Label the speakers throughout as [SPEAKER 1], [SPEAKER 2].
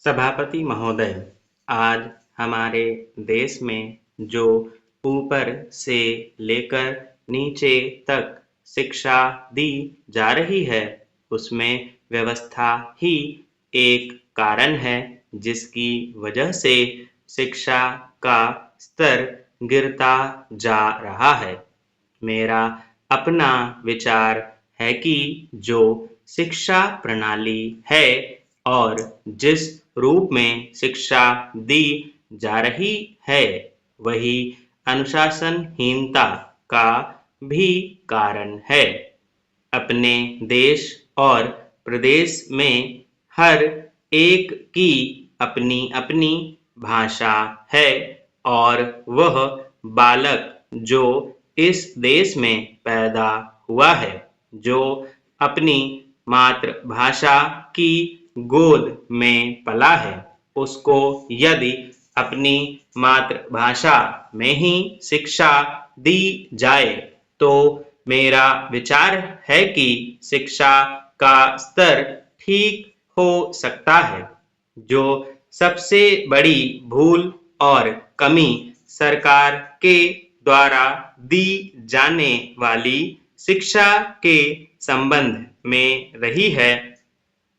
[SPEAKER 1] सभापति महोदय, आज हमारे देश में जो ऊपर से लेकर नीचे तक शिक्षा दी जा रही है, उसमें व्यवस्था ही एक कारण है जिसकी वजह से शिक्षा का स्तर गिरता जा रहा है। मेरा अपना विचार है कि जो शिक्षा प्रणाली है और जिस रूप में शिक्षा दी जा रही है, वही अनुशासनहीनता का भी कारण है। अपने देश और प्रदेश में हर एक की अपनी अपनी भाषा है और वह बालक जो इस देश में पैदा हुआ है, जो अपनी मातृभाषा की गोद में पला है, उसको यदि अपनी मातृभाषा में ही शिक्षा दी जाए तो मेरा विचार है कि शिक्षा का स्तर ठीक हो सकता है। जो सबसे बड़ी भूल और कमी सरकार के द्वारा दी जाने वाली शिक्षा के संबंध में रही है,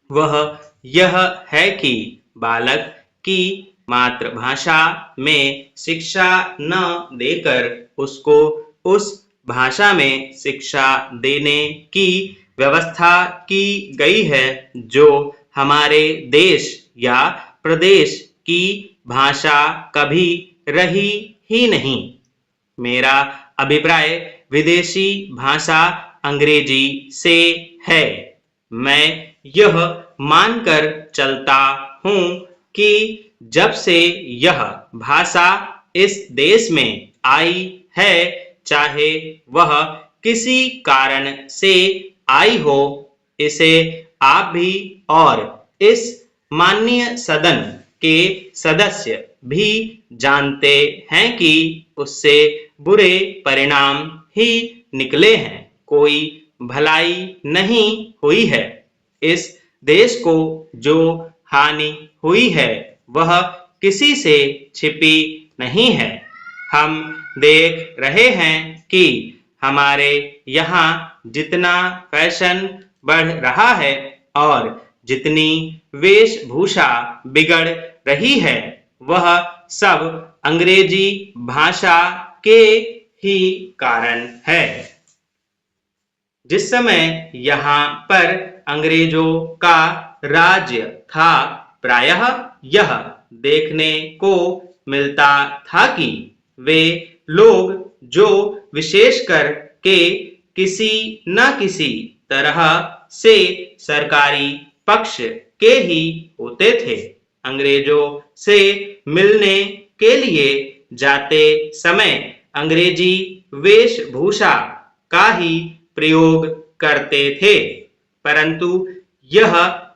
[SPEAKER 1] वह यह है कि बालक की मातृभाषा में शिक्षा न देकर उसको उस भाषा में शिक्षा देने की व्यवस्था की गई है जो हमारे देश या प्रदेश की भाषा कभी रही ही नहीं। मेरा अभिप्राय विदेशी भाषा अंग्रेजी से है। मैं यह मानकर चलता हूँ कि जब से यह भाषा इस देश में आई है, चाहे वह किसी कारण से आई हो, इसे आप भी और इस माननीय सदन के सदस्य भी जानते हैं कि उससे बुरे परिणाम ही निकले हैं। कोई भलाई नहीं हुई है। इस देश को जो हानि हुई है वह किसी से छिपी नहीं है। हम देख रहे हैं कि हमारे यहाँ जितना फैशन बढ़ रहा है और जितनी वेशभूषा बिगड़ रही है, वह सब अंग्रेजी भाषा के ही कारण है। जिस समय यहाँ पर अंग्रेजों का राज्य था, प्रायः यह देखने को मिलता था कि वे लोग जो विशेषकर के किसी न किसी तरह से सरकारी पक्ष के ही होते थे, अंग्रेजों से मिलने के लिए जाते समय अंग्रेजी वेशभूषा का ही प्रयोग करते थे। परंतु यह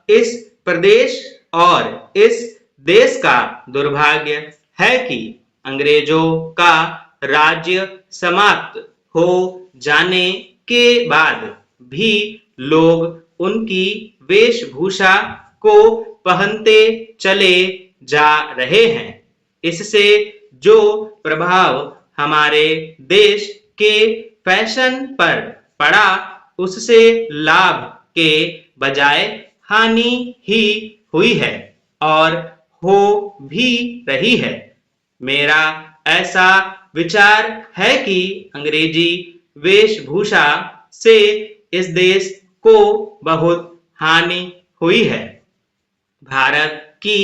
[SPEAKER 1] इस प्रदेश और इस देश का दुर्भाग्य है कि अंग्रेजों का राज्य समाप्त हो जाने के बाद भी लोग उनकी वेशभूषा को पहनते चले जा रहे हैं। इससे जो प्रभाव हमारे देश के फैशन पर पड़ा, उससे लाभ के बजाय हानि ही हुई है और हो भी रही है। मेरा ऐसा विचार है कि अंग्रेजी वेशभूषा से इस देश को बहुत हानि हुई है। भारत की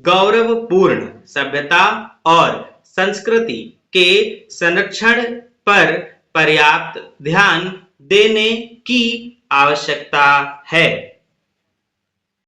[SPEAKER 1] गौरवपूर्ण सभ्यता और संस्कृति के संरक्षण पर पर्याप्त ध्यान देने की आवश्यकता है।